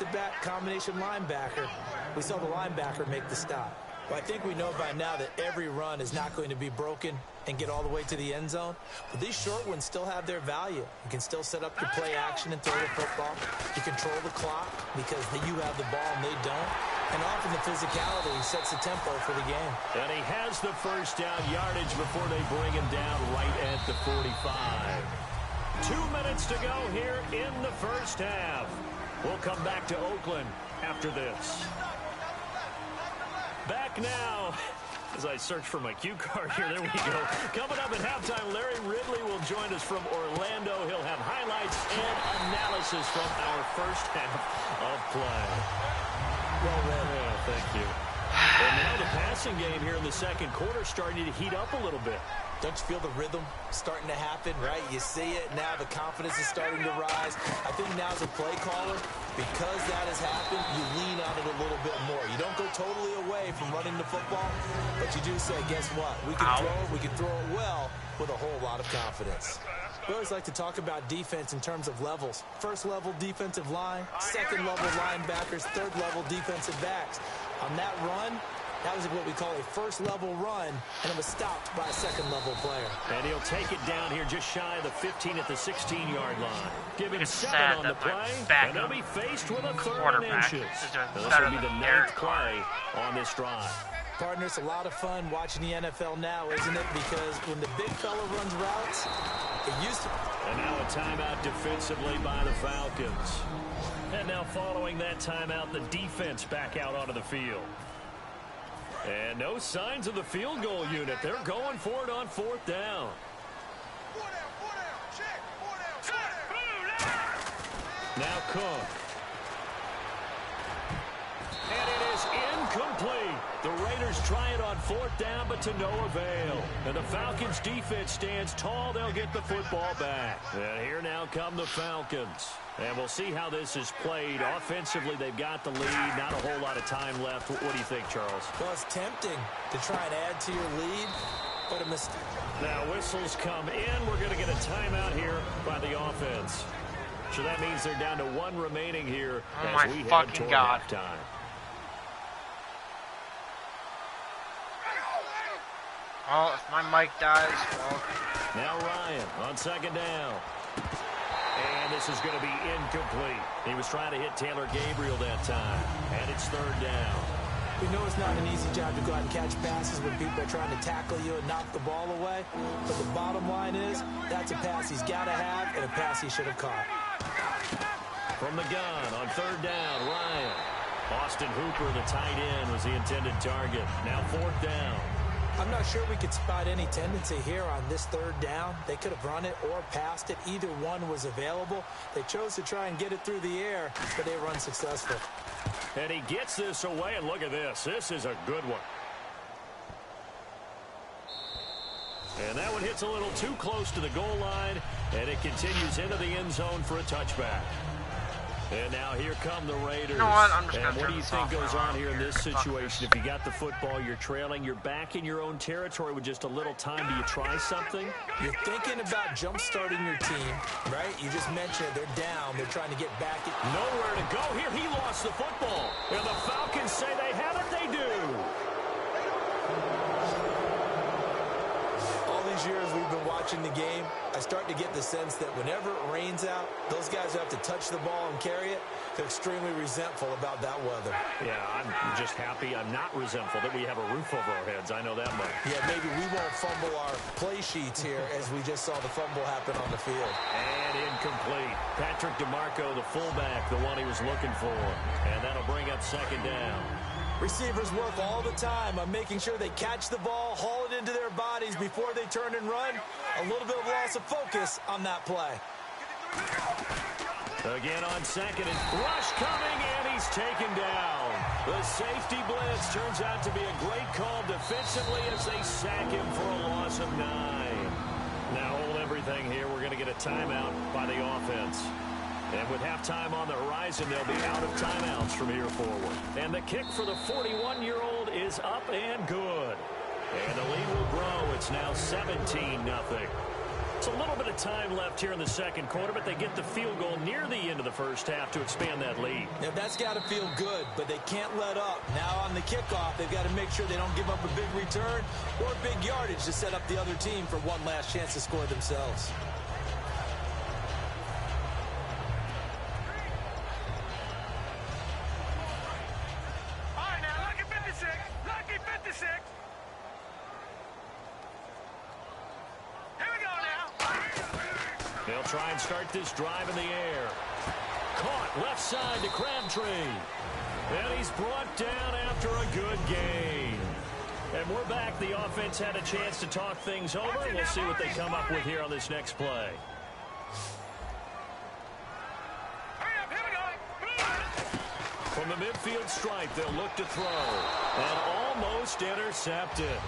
back-to-back combination linebacker. We saw the linebacker make the stop. Well, I think we know by now that every run is not going to be broken and get all the way to the end zone. But these short ones still have their value. You can still set up your play action and throw the football. You control the clock because you have the ball and they don't. And often the physicality sets the tempo for the game. And he has the first down yardage before they bring him down right at the 45. 2 minutes to go here in the first half. We'll come back to Oakland after this. Back now, as I search for my cue card here, there we go. Coming up at halftime, Larry Ridley will join us from Orlando. He'll have highlights and analysis from our first half of play. Well read. Yeah, thank you. And now the passing game here in the second quarter starting to heat up a little bit. Don't you feel the rhythm starting to happen, right? You see it now. The confidence is starting to rise. I think now as a play caller, because that has happened, you lean on it a little bit more. You don't go totally away from running the football, but you do say, guess what? We can throw it. We can throw it well with a whole lot of confidence. We always like to talk about defense in terms of levels. First level defensive line, second level linebackers, third level defensive backs. On that run, that was what we call a first-level run, and it was stopped by a second-level player. And he'll take it down here just shy of the 15 at the 16-yard line. Give him It's 7 sad on that the play, my and they'll be faced with a third and quarterback inches. is doing This better will be the than 9th Derek play on this drive. Partner, it's a lot of fun watching the NFL now, isn't it? Because when the big fella runs routes, it used to... And now a timeout defensively by the Falcons. And now following that timeout, the defense back out onto the field. And no signs of the field goal unit. They're going for it on 4th down. Now Cook. And it is incomplete. The Raiders try it on 4th down, but to no avail. And the Falcons defense stands tall. They'll get the football back. And here now come the Falcons. And we'll see how this is played. Offensively, they've got the lead. Not a whole lot of time left. What do you think, Charles? Well, it's tempting to try and add to your lead, but a mistake. Now whistles come in. We're going to get a timeout here by the offense. So that means they're down to 1 remaining here as we head toward halftime. Oh, if my mic dies, well. Now Ryan on 2nd down. And this is going to be incomplete. He was trying to hit Taylor Gabriel that time. And it's 3rd down. We know it's not an easy job to go out and catch passes when people are trying to tackle you and knock the ball away. But the bottom line is, that's a pass he's got to have and a pass he should have caught. From the gun on 3rd down, Ryan. Austin Hooper, the tight end, was the intended target. Now 4th down. I'm not sure we could spot any tendency here on this 3rd down. They could have run it or passed it. Either one was available. They chose to try and get it through the air, but they were unsuccessful. And he gets this away, and look at this. This is a good one. And that one hits a little too close to the goal line, and it continues into the end zone for a touchback. And now here come the Raiders. You know what? I'm just and what do you think goes on here in this Fuck situation? this. If you got the football, you're trailing, you're back in your own territory with just a little time. Do you try something? You're thinking about jump-starting your team, right? You just mentioned it. They're down. They're trying to get back. Nowhere to go here. He lost the football. And the Falcons say they have it. They do. All these years we've been watching the game, I start to get the sense that whenever it rains out, those guys who have to touch the ball and carry it, they're extremely resentful about that weather. Yeah, I'm just happy I'm not resentful that we have a roof over our heads. I know that much. Yeah, maybe we won't fumble our play sheets here as we just saw the fumble happen on the field. And incomplete. Patrick DeMarco, the fullback, the one he was looking for. And that'll bring up 2nd down. Receivers work all the time on making sure they catch the ball, haul it into their bodies before they turn and run. A little bit of loss of focus on that play. Again on 2nd and rush coming, and he's taken down. The safety blitz turns out to be a great call defensively as they sack him for a loss of 9. Now hold everything here. We're going to get a timeout by the offense. And with halftime on the horizon, they'll be out of timeouts from here forward. And the kick for the 41-year-old is up and good. And the lead will grow. It's now 17-0. It's a little bit of time left here in the second quarter, but they get the field goal near the end of the first half to expand that lead. Yeah, that's got to feel good, but they can't let up. Now on the kickoff, they've got to make sure they don't give up a big return or big yardage to set up the other team for one last chance to score themselves. All right, now, lucky 56. Lucky 56. Here we go now. They'll try and start this drive in the air. Caught left side to Crabtree. And he's brought down after a good gain. And we're back. The offense had a chance to talk things over. We'll see what they come up with here on this next play. Hurry up, here we go. From the midfield stripe, they'll look to throw. And almost intercepted.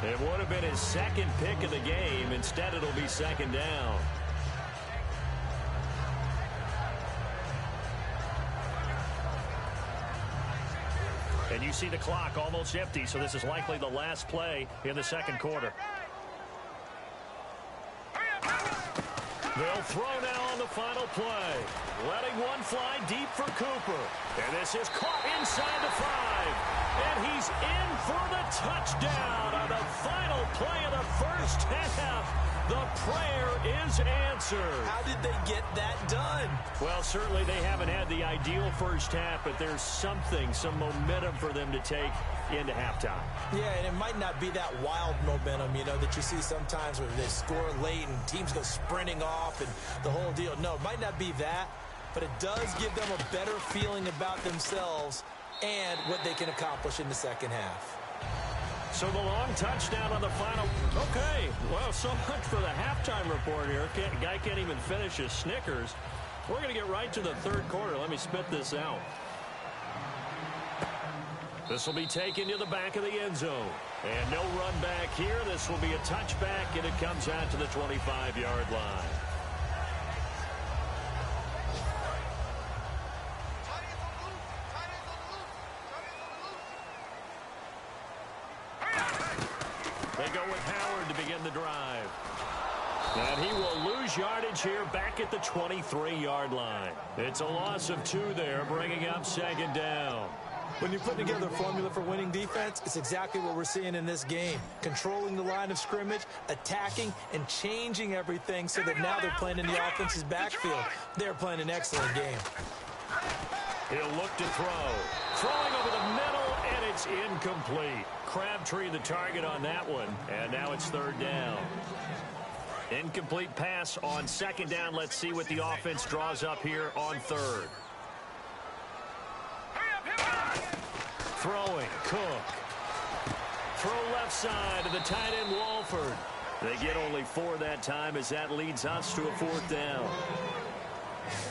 It would have been his second pick of the game. Instead, it'll be second down. And you see the clock almost empty, so this is likely the last play in the second quarter. They'll throw now on the final play. Letting one fly deep for Cooper. And this is caught inside the 5. And he's in for the touchdown on the final play of the first half. The prayer is answered. How did they get that done? Well, certainly they haven't had the ideal first half, but there's some momentum for them to take into halftime. Yeah, and it might not be that wild momentum, that you see sometimes where they score late and teams go sprinting off and the whole deal. No, it might not be that, but it does give them a better feeling about themselves and what they can accomplish in the second half. So the long touchdown on the final. Okay, well, so much for the halftime report here. Guy can't even finish his Snickers. We're going to get right to the third quarter. Let me spit this out. This will be taken to the back of the end zone. And no run back here. This will be a touchback, and it comes out to the 25-yard line. They go with Howard to begin the drive. And he will lose yardage here back at the 23-yard line. It's a loss of 2 there, bringing up second down. When you put together a formula for winning defense, it's exactly what we're seeing in this game. Controlling the line of scrimmage, attacking, and changing everything so that now they're playing in the offense's backfield. They're playing an excellent game. He'll look to throw. Throwing over the middle, and it's incomplete. Crabtree the target on that one, and now it's third down. Incomplete pass on second down. Let's see what the offense draws up here on third. Throwing, Cook. Throw left side to the tight end, Walford. They get only 4 that time as that leads us to a fourth down.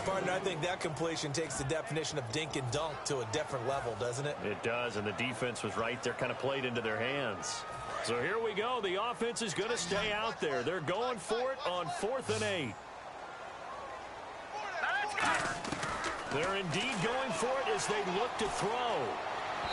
Partner, I think that completion takes the definition of dink and dunk to a different level, doesn't it? It does, and the defense was right there, kind of played into their hands. So here we go. The offense is going to stay out there. They're going for it on 4th and 8. They're indeed going for it as they look to throw.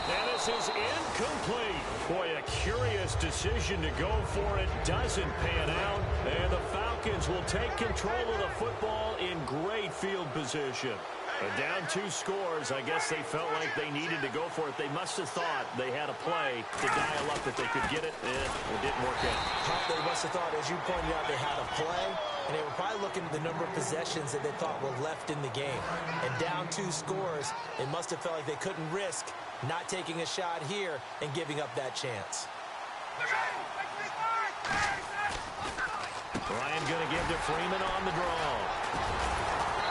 And this is incomplete. Boy, a curious decision to go for it. Doesn't pan out. And the Falcons will take control of the football in great field position. And down 2 scores, I guess they felt like they needed to go for it. They must have thought they had a play to dial up that they could get it. It didn't work out. They must have thought, as you pointed out, they had a play. And they were probably looking at the number of possessions that they thought were left in the game. And down 2 scores, they must have felt like they couldn't risk not taking a shot here and giving up that chance. Ryan going to give to Freeman on the draw.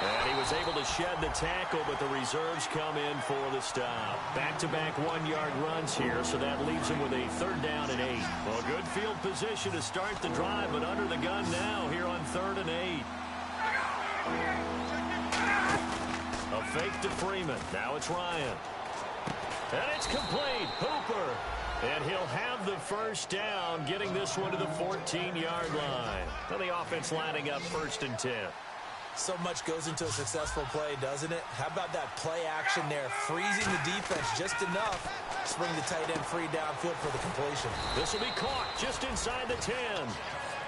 And he was able to shed the tackle, but the reserves come in for the stop. Back-to-back 1-yard runs here, so that leaves him with a 3rd down and 8. Well, good field position to start the drive, but under the gun now here on 3rd and 8. A fake to Freeman. Now it's Ryan. And it's complete. Hooper. And he'll have the first down, getting this one to the 14-yard line. So the offense lining up 1st and 10. So much goes into a successful play, doesn't it? How about that play action there? Freezing the defense just enough to bring the tight end free downfield for the completion. This will be caught just inside the 10.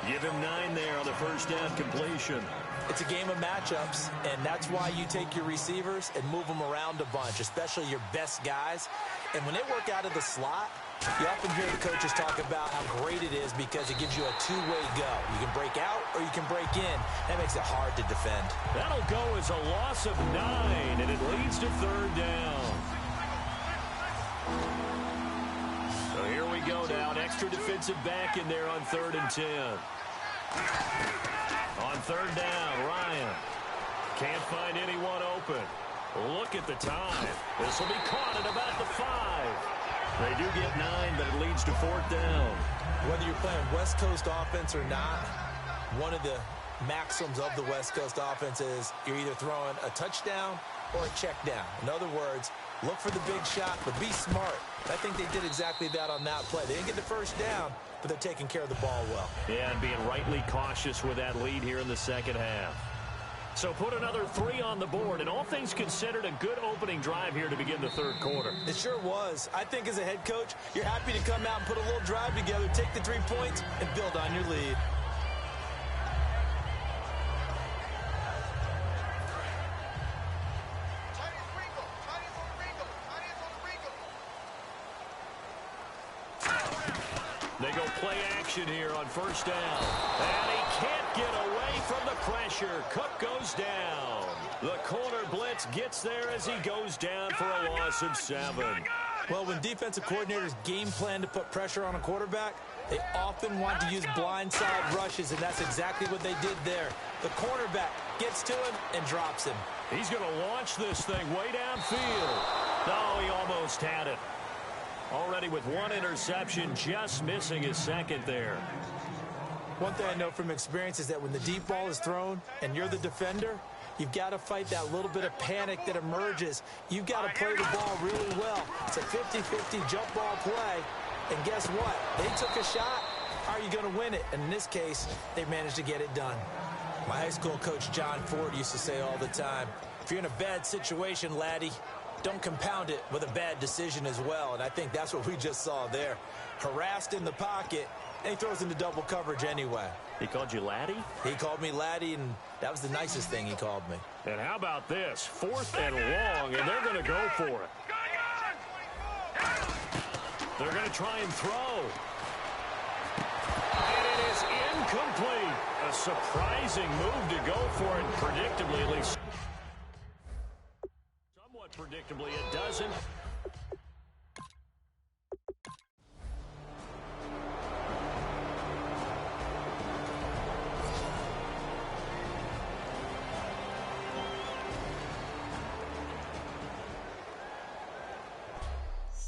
Give him 9 there on the first down completion. It's a game of matchups, and that's why you take your receivers and move them around a bunch, especially your best guys. And when they work out of the slot, you often hear the coaches talk about how great it is because it gives you a two-way go. You can break out or you can break in. That makes it hard to defend. That'll go as a loss of 9, and it leads to third down. So here we go now. An extra defensive back in there on 3rd and 10. On 3rd down, Ryan. Can't find anyone open. Look at the time. This will be caught at about the 5. They do get 9, but it leads to 4th down. Whether you're playing West Coast offense or not, one of the maxims of the West Coast offense is you're either throwing a touchdown or a check down. In other words, look for the big shot, but be smart. I think they did exactly that on that play. They didn't get the first down, but they're taking care of the ball well. Yeah, and being rightly cautious with that lead here in the second half. So put another 3 on the board, and all things considered, a good opening drive here to begin the third quarter. It sure was. I think as a head coach, you're happy to come out and put a little drive together, take the 3 points, and build on your lead. They go play action here on first down. And he can't get away from the pressure. Cook goes down. The corner blitz gets there as he goes down for a loss of 7. Well, when defensive coordinators game plan to put pressure on a quarterback, they often want to use blindside rushes, and that's exactly what they did there. The cornerback gets to him and drops him. He's going to launch this thing way downfield. No, he almost had it. Already with 1 interception, just missing his second there. One thing I know from experience is that when the deep ball is thrown and you're the defender, you've got to fight that little bit of panic that emerges. You've got to play the ball really well. It's a 50-50 jump ball play. And guess what? They took a shot. How are you going to win it? And in this case, they managed to get it done. My high school coach, John Ford, used to say all the time, if you're in a bad situation, laddie, don't compound it with a bad decision as well. And I think that's what we just saw there. Harassed in the pocket, and he throws into double coverage anyway. He called you laddie? He called me laddie, and that was the nicest thing he called me. And how about this? 4th and long, and they're going to go for it. They're going to try and throw. And it is incomplete. A surprising move to go for it, predictably at least. Somewhat predictably, it doesn't.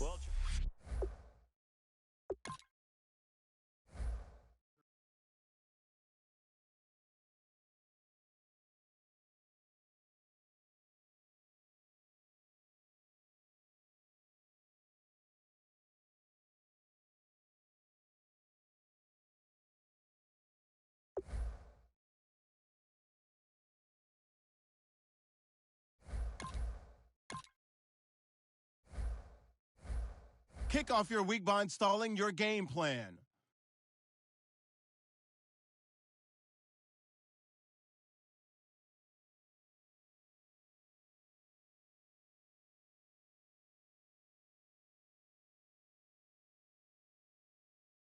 Well, Kick off your week by installing your game plan.